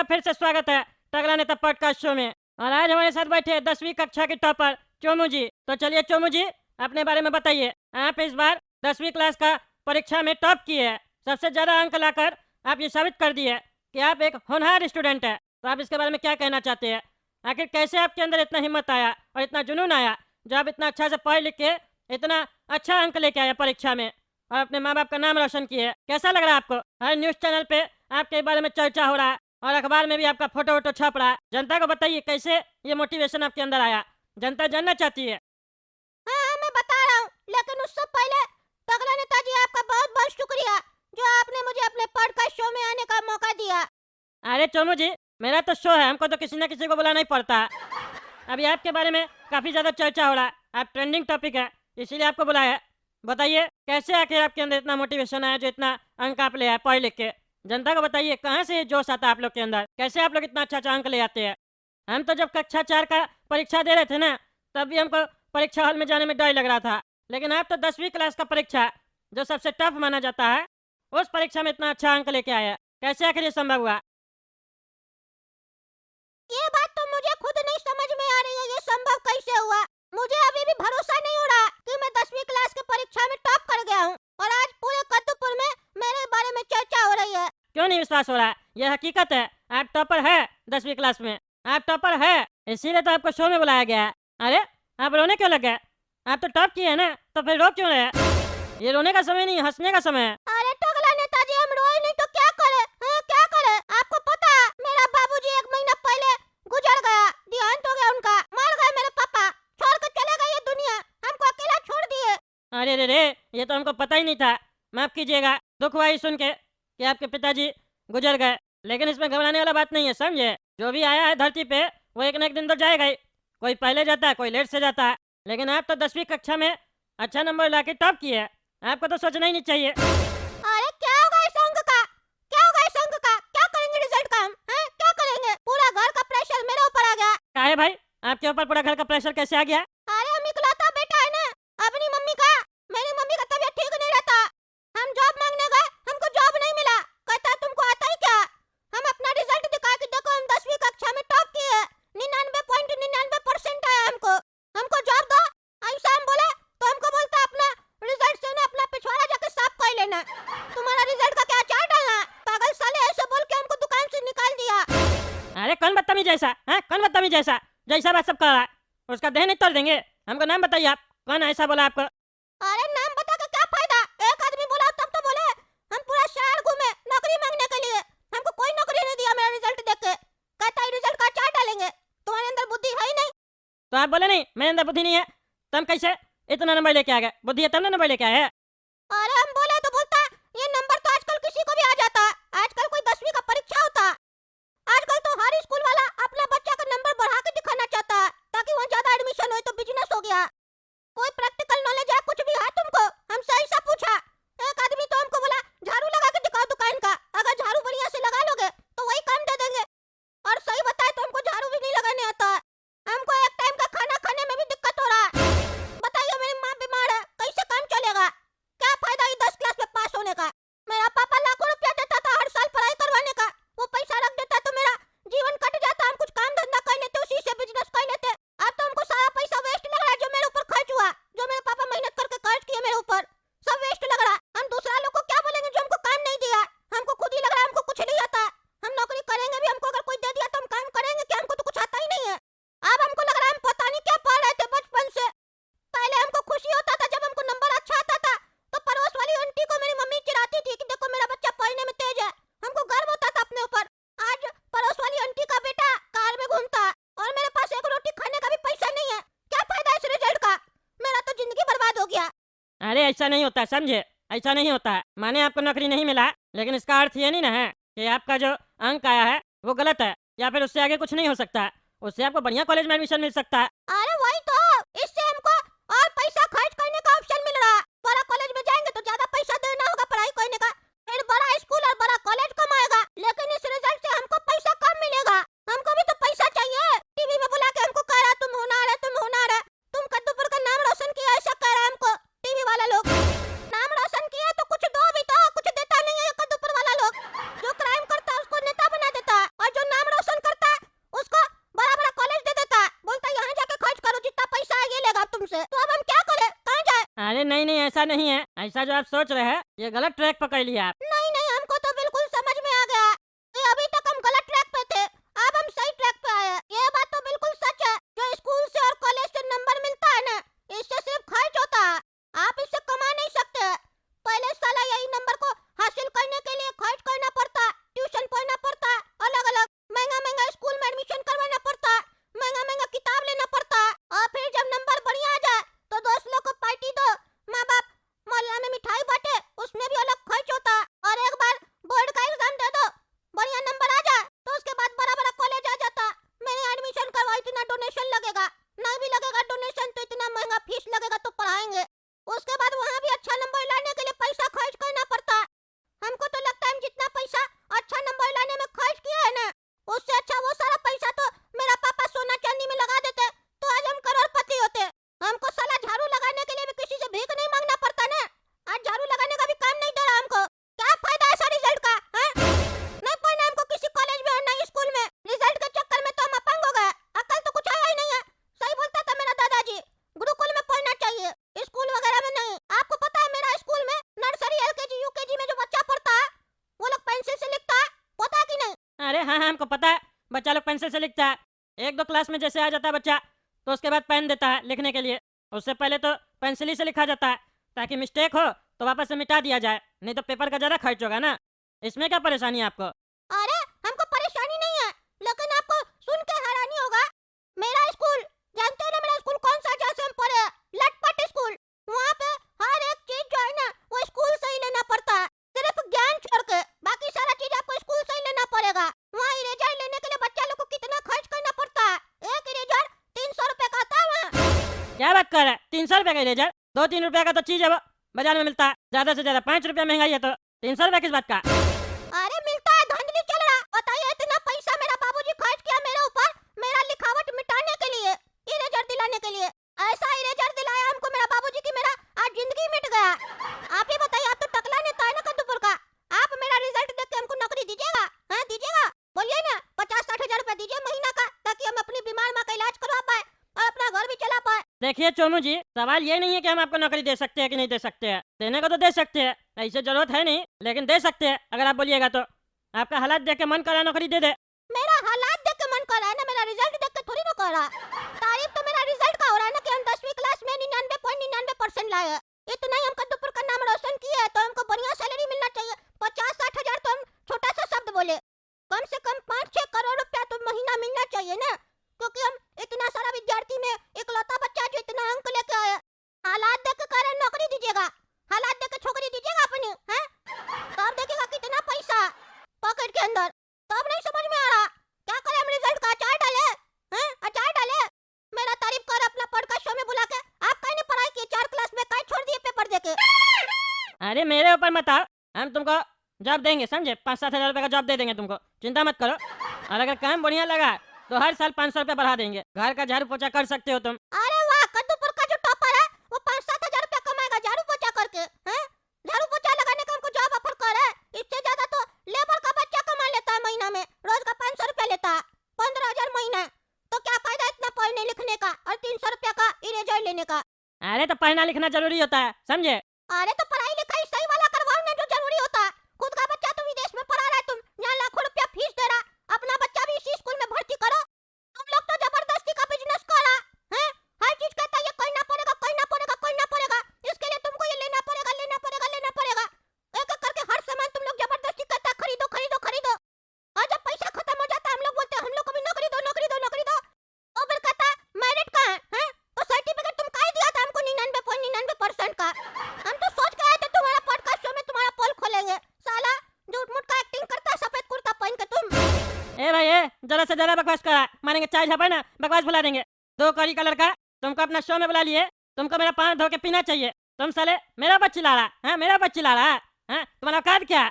आपका फिर से स्वागत है टकला नेता पॉडकास्ट शो में। और आज हमारे साथ बैठे 10वीं कक्षा के टॉपर चोमू जी। तो चलिए चोमू जी, अपने बारे में बताइए। आप इस बार 10वीं क्लास का परीक्षा में टॉप किए हैं, सबसे ज़्यादा अंक लाकर आप ये साबित कर दिए कि आप एक होनहार स्टूडेंट है। तो आप इसके बारे में क्या कहना चाहते हैं? आखिर कैसे आपके अंदर इतना हिम्मत आया और इतना जुनून आया जो आप इतना अच्छा से पढ़ लिख के इतना अच्छा अंक लेके आए परीक्षा में और अपने माँ बाप का नाम रोशन किए? कैसा लग रहा है आपको? हर न्यूज़ चैनल पे आपके बारे में चर्चा हो रहा है और अखबार में भी आपका फोटो वोटो छप रहा है। जनता को बताइए कैसे ये मोटिवेशन आपके अंदर आया, जनता जानना चाहती है। हाँ, मैं बता रहा हूँ, लेकिन उससे पहले तगड़ा नेताजी आपका बहुत बहुत शुक्रिया जो आपने मुझे अपने पॉडकास्ट शो में आने का मौका दिया। अरे चोमू जी, मेरा तो शो है, हमको तो किसी न किसी को बुलाना ही पड़ता है। अभी आपके बारे में काफ़ी ज़्यादा चर्चा हो रहा है, आप ट्रेंडिंग टॉपिक है, इसीलिए आपको बुलाया है। बताइए कैसे आखिर आपके अंदर इतना मोटिवेशन आया जो इतना अंक आप ले आए पढ़ लिख के? जनता को बताइए कहाँ से ये जोश आता है आप लोग के अंदर, कैसे आप लोग इतना अच्छा अच्छा अंक ले आते हैं? हम तो जब कक्षा 4 का परीक्षा दे रहे थे ना, तब भी हमको परीक्षा हॉल में जाने में डर लग रहा था। लेकिन आप तो 10वीं क्लास का परीक्षा जो सबसे टफ माना जाता है, उस परीक्षा में इतना अच्छा अंक लेके आया, कैसे आखिर ये संभव हुआ? ये बात तो मुझे खुद नहीं समझ में आ रही है, ये संभव कैसे हुआ। मुझे अभी भी भरोसा नहीं हो रहा कि मैं 10वीं क्लास की परीक्षा में टॉप कर गया हूँ और आज पूरे कद्दूपुर में मेरे बारे में चर्चा हो रही है। क्यों नहीं विश्वास हो रहा है? यह हकीकत है, आप टॉपर है 10वीं क्लास में, आप टॉपर है, इसीलिए तो आपको शो में बुलाया गया है। अरे आप रोने क्यों लगे? आप तो टॉप किए हैं ना, तो फिर रो क्यों रहे? ये रोने का समय नहीं, हंसने का समय है। अरे टगला नेताजी, हम रोए नहीं तो क्या करे? हाँ, क्या करे? आपको पता है मेरा बाबूजी 1 महीना पहले गुजर गया, देहांत हो गया उनका, मर गए मेरे पापा, छोड़ कर चले गए ये दुनिया, हमको अकेला छोड़ दिए। अरे रे रे, ये तो हमको पता ही नहीं था। माफ़ कीजिएगा, दुख हुआ ये सुन के कि आपके पिताजी गुजर गए। लेकिन इसमें घबराने वाला बात नहीं है, समझे? जो भी आया है धरती पे वो एक न एक दिन तो जाएगा ही। कोई पहले जाता है, कोई लेट से जाता है। लेकिन आप तो 10वीं कक्षा में अच्छा नंबर ला के टॉप किए हैं, आपको तो सोचना ही नहीं चाहिए। अरे क्या होगा इस अंक का? क्या होगा इस अंक का? क्या करेंगे रिजल्ट का हम? हैं? क्या करेंगे? पूरा घर का प्रेशर मेरे ऊपर आ गया। काहे भाई, आपके ऊपर पूरा घर का प्रेशर कैसे आ गया? अरे हम इकलौता बेटा है ना अपनी मम्मी का। मेरी मम्मी का तबीयत ठीक नहीं रहता, हम जॉब मांगने गए, हमको जॉब नहीं मिला। कहता तुमको आता ही क्या? हम अपना रिजल्ट दिखा के देखो, हम 10वीं कक्षा में टॉप किए, 99.99% आया हमको। हमको जॉब दो, ऐसा हम बोले तो हमको बोलता अपना रिजल्ट से ना अपना पिछवाड़ा जाके साफ कर लेना। तुम्हारा रिजल्ट का क्या चार्ट डालना? पागल साले ऐसे बोल के हमको दुकान से निकाल दिया। अरे कौन बदतमीज ऐसा है? कौन बदतमीज ऐसा जैसा बात सब कर रहा है? उसका देह नहीं तोड़ देंगे। हमको नाम बताइए, आप कौन ऐसा बोला आपको? अरे नाम बता के क्या फायदा? एक आदमी बोला तब तो बोले। हम पूरा शहर घूमे नौकरी मांगने के लिए, हमको कोई नौकरी नहीं दिया मेरा रिजल्ट देख के। कहता है रिजल्ट का चार्ट डालेंगे। तुम्हारे अंदर बुद्धि है ही नहीं। तो आप बोले नहीं मेरे अंदर बुद्धि नहीं है, तो हम कैसे इतना नंबर लेके आ गए? बुद्धि है तब ना नंबर लेके आए हैं। अरे हम बोले तो बोलता ये नंबर तो आजकल किसी को भी आ जाता है, आजकल कोई 10वीं का परीक्षा होता है। आजकल तो हर स्कूल वाला अपना बच्चा का नंबर बढ़ा के दिखाना चाहता है ताकि वहाँ ज्यादा एडमिशन हो, तो बिजनेस हो गया। कोई प्रैक्टिकल नॉलेज है कुछ भी है तुमको? हमसे ऐसा पूछा। एक आदमी तो हमको बोला झाड़ू लगा के दिखाओ दुकान का, अगर झाड़ू बढ़िया से लगा लोगे तो वही काम दे देंगे। और सही बताए तो हमको झाड़ू भी नहीं लगाने आता है। हमको एक टाइम का खाना खाने में भी दिक्कत हो रहा है। बताइए मेरी माँ बीमार है, कैसे काम चलेगा? क्या फायदा ये 10 क्लास में पास होने का? मेरा पापा लाखों रुपया देता था हर साल पढ़ाई करवाने का, वो पैसा रख देता तो मेरा जीवन कट जाता, हम कुछ काम धंधा कर लेते, उसी से बिजनेस कर लेते। अब तो हमको सारा पैसा वेस्ट लग रहा है जो मेरे ऊपर खर्च हुआ, जो मेरे पापा मेहनत करके खर्च किए मेरे ऊपर, सब वेस्ट लग रहा है। हम दूसरा लोग को क्या बोलेंगे जो हमको काम नहीं दिया? हमको खुद ही लग रहा है हमको कुछ नहीं आता। हम नौकरी करेंगे भी, हमको अगर कोई दे दिया तो हम काम करेंगे क्या? हमको तो कुछ आता ही नहीं है। अब हमको लग रहा है हम पता नहीं क्या पढ़ रहे थे बचपन से। पहले हमको खुशी होता था जब हमको नंबर अच्छा आता था, तो पड़ोस वाली आंटी को मेरी मम्मी चिढ़ाती थी कि देखो मेरा बच्चा पढ़ने में तेज है, हमको गर्व होता था अपने ऊपर। आज पड़ोस वाली आंटी का बेटा कार में घूमता है और मेरे पास एक रोटी खाने का भी पैसा नहीं है। क्या फायदा इस रिजल्ट का? मेरा तो जिंदगी बर्बाद हो गया। अरे ऐसा नहीं होता, समझे? ऐसा नहीं होता है। माने आपको नौकरी नहीं मिला, लेकिन इसका अर्थ ये नहीं ना है कि आपका जो अंक आया है वो गलत है या फिर उससे आगे कुछ नहीं हो सकता है। उससे आपको बढ़िया कॉलेज में एडमिशन मिल सकता है। अरे वही तो, इससे हमको और पैसा खर्च करने का ऑप्शन मिल रहा है। बड़ा कॉलेज में जाएंगे तो ज्यादा पैसा देना होगा पढ़ाई करने का, फिर बड़ा स्कूल और बड़ा कॉलेज कमाएगा। लेकिन इस रिजल्ट से हमको पैसा कम मिलेगा। हमको भी तो पैसा चाहिए। टीवी में बुला के हमको कह रहा तुम होनहार है, तुम होनहार है, तुम कद्दूपुर का नाम रोशन किया, ऐसा कह रहा है हमको टीवी वाला लोग। नाम रोशन किया तो कुछ दो भी तो, कुछ देता नहीं है ये कद्दूपुर वाला लोग। जो क्राइम करता है उसको नेता बना देता है और जो नाम तुमसे, तो अब हम क्या करें, कहाँ जाए? अरे नहीं नहीं, ऐसा नहीं है। ऐसा जो आप सोच रहे हैं ये गलत ट्रैक पकड़ लिया आप। नहीं नहीं, हमको तो बिल्कुल समझ में आ गया कि अभी तक हम गलत ट्रैक पे थे, अब हम सही ट्रैक पे आए हैं। ये बात तो बिल्कुल सच है, जो स्कूल से और कॉलेज से नंबर मिलता है ना, इससे सिर्फ खर्च होता है, आप इससे कमा नहीं सकते। पहले साला यही नंबर को हासिल करने के लिए खर्च करना पड़ता, ट्यूशन पढ़ना पड़ता, अलग अलग महंगा महंगा स्कूल में एडमिशन करवाना पड़ता, महंगा महंगा किताब लेना पड़ता, और फिर जब नंबर बढ़िया आ जाए तो दोस्त लोग को पार्टी दो, माँ बाप मोहल्ला में मिठाई बांटे, उसमें भी अलग खर्च होता। और एक बार बोर्ड का एग्जाम दे दो, बढ़िया नंबर आ जाए तो उसके बाद बड़ा बड़ा कॉलेज आ जाता। मैंने एडमिशन करवा, इतना डोनेशन लगेगा, नहीं भी लगेगा डोनेशन तो इतना महंगा फीस लगेगा तो पढ़ाएंगे, उसके बाद वहाँ भी अच्छा नंबर लाने के लिए पैसा खर्च करना पड़ता। हमको तो लगता है हम जितना पैसा अच्छा नंबर लाने में खर्च किया है ना, उससे अच्छा वो सारा पैसा तो मेरा पापा सोना चांदी में लगा देते तो आज हम करोड़पति होते। हमको साला झाड़ू लगाने के लिए भी किसी से भीख नहीं मांगना पड़ता ना, आज झाड़ू लगाने का भी काम नहीं दे रहा हमको, क्या फायदा है ऐसा रिजल्ट का, हैं? नहीं पढ़ना हमको किसी कॉलेज में और नहीं स्कूल में, रिजल्ट के चक्कर में तो हम अपंग हो गए, अकल तो कुछ आया ही नहीं है। सही बोलता था मेरा दादाजी, गुरुकुल में पढ़ना चाहिए, स्कूल वगैरह में नहीं। आपको पता है मेरा स्कूल में नर्सरी एलकेजी यूकेजी में जो बच्चा पढ़ता है वो लोग पेंसिल से लिखता है, पता है कि नहीं? अरे हाँ हाँ, हमको पता है, बच्चा लोग पेंसिल से लिखता है। एक दो क्लास में जैसे आ जाता है बच्चा तो उसके बाद पेन देता है लिखने के लिए, उससे पहले तो पेंसिल ही से लिखा जाता है ताकि मिस्टेक हो तो वापस से मिटा दिया जाए, नहीं तो पेपर का ज़्यादा खर्च होगा ना। इसमें क्या परेशानी है आपको? अरे हमको परेशानी नहीं है, लेकिन आपको सुन के हैरानी होगा, मेरा स्कूल जानते हो ना, मेरा स्कूल कौन सा जैसे हम पढ़े, लटपट स्कूल, वहाँ पे हर एक चीज जो है ना वो स्कूल से ही लेना पड़ता है, सिर्फ ज्ञान छोड़ के बाकी सारा चीज आपको स्कूल से ही लेना पड़ेगा। वहाँ इरेजर लेने के लिए बच्चा लोग को कितना खर्च करना पड़ता है, एक इरेजर 300 रुपए का आता है वहाँ। क्या बात कर रहा है? 300 रुपये का इरेजर? 2-3 रुपये का तो चीज़ है वो, बाजार में मिलता है, ज़्यादा से ज़्यादा 5 रुपये महंगाई है, तो 300 रुपये किस बात का? अरे मिलता है, धांधली चल रहा, बताइए इतना पैसा मेरा बाबूजी खर्च किया मेरे ऊपर, मेरा लिखावट मिटाने के लिए, इरेजर दिलाने के लिए, ऐसा इरेजर दिलाया हमको मेरा बाबूजी की मेरा आज जिंदगी मिट गया। आप ही बताइए, आप तो टकला नेता है ना कद्दूपुर का, आप मेरा रिजल्ट देख के हमको नौकरी दीजिएगा? हाँ दीजिएगा, बोलिए ना, 50-60 हजार रुपए दीजिए महीना का, ताकि हम अपनी बीमार माँ का इलाज करवा पाए और अपना घर भी चला पाए। देखिए चोमू जी, सवाल ये नहीं है कि हम आपको नौकरी दे सकते हैं कि नहीं दे सकते हैं, देने को तो दे सकते हैं, ऐसे जरूरत है नहीं, लेकिन दे सकते हैं अगर आप बोलिएगा तो। आपका हालात देख के मन करा नौकरी दे दे। मेरा हालात देख के मन कर रहा है ना, मेरा रिजल्ट देख के थोड़ी ना कर रहा। तारीफ तो मेरा रिजल्ट का हो रहा है ना कि हम 10वीं क्लास में 99.99% लाए हैं, इतना ही हम कद्दूपुर का नाम रोशन किए हैं, तो हमको बढ़िया सैलरी मिलना चाहिए। 50-60 हजार तो हम छोटा सा शब्द बोले, कम से कम 5-6 करोड़ रुपया तो महीना मिलना चाहिए ना, क्योंकि हम इतना सारा विद्यार्थी में इकलौता बच्चा जो इतना अंक लेके आया। हालात देख के कह रहे नौकरी दीजिएगा, हालात देख के छोकरी दीजिएगा अपनी, हैं? तब देखिएगा कितना पैसा पॉकेट के अंदर, तब नहीं समझ में आ रहा क्या करें हम रिजल्ट का, अचार डाले, हैं? अचार डाले, मेरा तारीफ कर अपना पॉडकास्ट शो में बुला के, आप कहीं नहीं पढ़ाई की, 4 क्लास में कहीं छोड़ दिए पेपर देके। अरे मेरे ऊपर मत आओ, हम तुमको जॉब देंगे, समझे? 5-7 हजार रुपये का जॉब दे देंगे तुमको, चिंता मत करो। और अगर काम बढ़िया लगा तो हर साल 500 रुपये बढ़ा देंगे, घर का झाड़ू पोछा कर सकते हो तुम। अरे वाह, कद्दूपुर का जो टॉपर है वो 5-7 हजार रुपया कमाएगा झाड़ू पोछा करके, हैं? झाड़ू पोछा लगाने का हमको जॉब ऑफर कर रहा है, इससे ज्यादा तो लेबर का बच्चा कमा लेता है महीना में, रोज का 500 रुपया लेता है, 15,000 महीना, तो क्या फायदा इतना पढ़ने लिखने का और 300 रुपया का इरेजर लेने का। अरे तो पढ़ना लिखना जरूरी होता है, समझे? अरे तो पढ़ाई लिखाई सही वाला करवाओ ना, जो जरूरी होता है। खुद का बच्चा तो विदेश में पढ़ा रहा है, तुम यहाँ लाखों रुपया फीस दे रहा, अपना बच्चा भी इसी स्कूल में भर्ती करो। तुम लोग तो जबरदस्ती का बिजनेस कर रहा है, हर चीज कहता है ये करना पड़ेगा, करना पड़ेगा, करना पड़ेगा, इसके लिए तुमको ये लेना पड़ेगा, लेना पड़ेगा, लेना पड़ेगा, एक एक करके हर सामान तुम लोग जबरदस्ती कहता है खरीदो खरीदो खरीदो, और जब पैसा खत्म हो जाता है हम लोग बोलते हैं हम लोग को भी नौकरी दो, नौकरी दो, नौकरी दो, और फिर कहता है मेरिट कहाँ है, तो सर्टिफिकेट तुम काहे दिया था हमको 99.99% का। हम तो सोच के आए थे तुम्हारा पॉडकास्ट शो में तुम्हारा पोल खोलेंगे, साला झूठ मूठ का एक्टिंग करता है सफेद कुर्ता पहन के तुम। ए भाई, जरा से जरा बकवास करा, मानेंगे चाय झापा ना, बकवास भुला देंगे। 2 कड़ी कलर का तुमको अपना शो में बुला लिए, तुमको मेरा पाँव धो के पीना चाहिए, तुम साले मेरा बच्ची ला रहा है, मेरा बच्ची ला रहा है, तुम्हारा औकात क्या?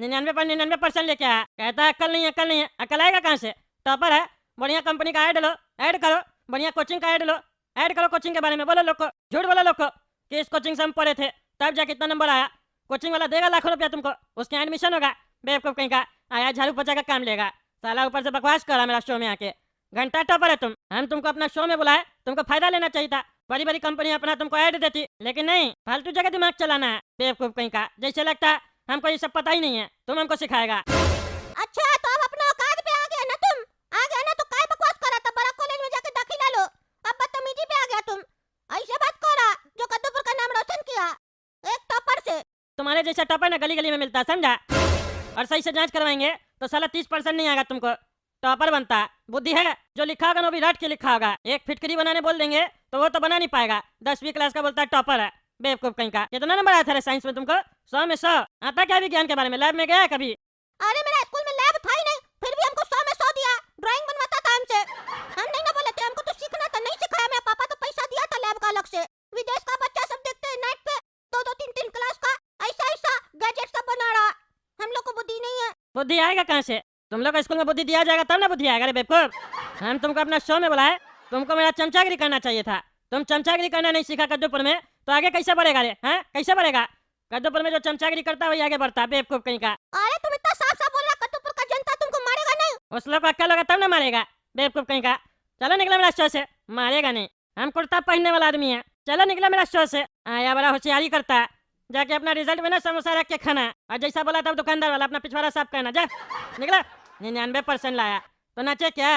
99.99% लेके आया, कहता है अक्ल नहीं है, अक्ल नहीं है, अक्ल आएगा कहाँ से? टॉपर है, बढ़िया कंपनी का ऐड लो, ऐड करो, बढ़िया कोचिंग का ऐड लो, ऐड करो, कोचिंग के बारे में बोलो लोग को, झूठ बोलो लोग को कि इस कोचिंग से हम पढ़े थे तब जाके इतना नंबर आया, कोचिंग वाला देगा लाखों रुपया तुमको, उसके एडमिशन होगा, बेवकूफ कहीं का आया झाड़ू पोछा का काम लेगा, साला ऊपर से बकवास करा मेरा शो में आके। घंटा टॉपर है तुम। हम तुमको अपना शो में बुलाए, तुमको फायदा लेना चाहिए था। बड़ी बड़ी कंपनी अपना तुमको ऐड देती, लेकिन नहीं, फालतू जगह दिमाग चलाना है बेवकूफ कहीं का। जैसे लगता है हमको ये सब पता ही नहीं है, तुम हमको सिखाएगा। अच्छा तो अब अपना औकात पे आ गया ना तुम। आ गया ना तो काय बकवास करा था, बड़ा कॉलेज में जाके दाखिला लो। अब बदतमीजी पे आ गया तुम। ऐसे बात करा जो कद्दूपुर का नाम रोशन किया एक टॉपर से। तुम्हारे जैसा टॉपर ना गली गली में मिलता है, समझा? और सही से जांच करवाएंगे तो साला 30% नहीं आएगा तुमको, टॉपर बनता है। बुद्धि है? जो लिखा होगा ना वो भी रट के लिखा होगा। एक फिटकरी बनाने बोल देंगे तो वो तो बना नहीं पाएगा। 10वीं क्लास का बोलता है टॉपर है, बेवकूफ कहीं का। कितना नंबर आया था रे साइंस में तुमको? 100 में 100 आता क्या विज्ञान के बारे में? लैब में गया है कभी? अरे मेरा स्कूल में लैब था ही नहीं, फिर भी हमको 100 में 100 दिया। ड्राइंग बनवाता था हमसे। हम नहीं ना बोले थे, हमको तो सीखना था, नहीं सिखाया। मेरे पापा तो पैसा दिया था लैब का अलग से। विदेश का बच्चा सब देखते हैं नेट पे, 2-2 3-3 क्लास का ऐसा ऐसा गैजेट सब बना रहा। हम लोग को बुद्धि नहीं है। बुद्धि आएगा कहाँ से? तुम लोग को स्कूल में बुद्धि दिया जाएगा तब ना बुद्धि आएगा रे बेवकूफ। हम तुमको अपना शो में बुलाए, तुमको मेरा चमचागिरी करना चाहिए था। तुम चमचागिरी करना नहीं सीखा कद्दूपुर में तो आगे कैसे बढ़ेगा रे? हैं, कैसे बढ़ेगा? कद्दूपुर में जो चमचागिरी करता है वही आगे बढ़ता है, बेवकूफ कहीं का। अरे तुम इतना साफ साफ बोल रहा, कद्दूपुर का जनता तुमको मारेगा नहीं। उस लोग को अक्कल होगा तब ना मारेगा, बेवकूफ कहीं का। चलो निकला मेरा शो से। मारेगा नहीं, हम कुर्ता पहनने वाला आदमी है। चलो निकला मेरा शो से। आया बड़ा होशियारी करता है, जाके अपना रिजल्ट में ना समोसा रख के खाना। और जैसा बोला था दुकानदार वाला अपना पिछवाड़ा साफ करना। जा निकला। 99% लाया तो नाचे क्या?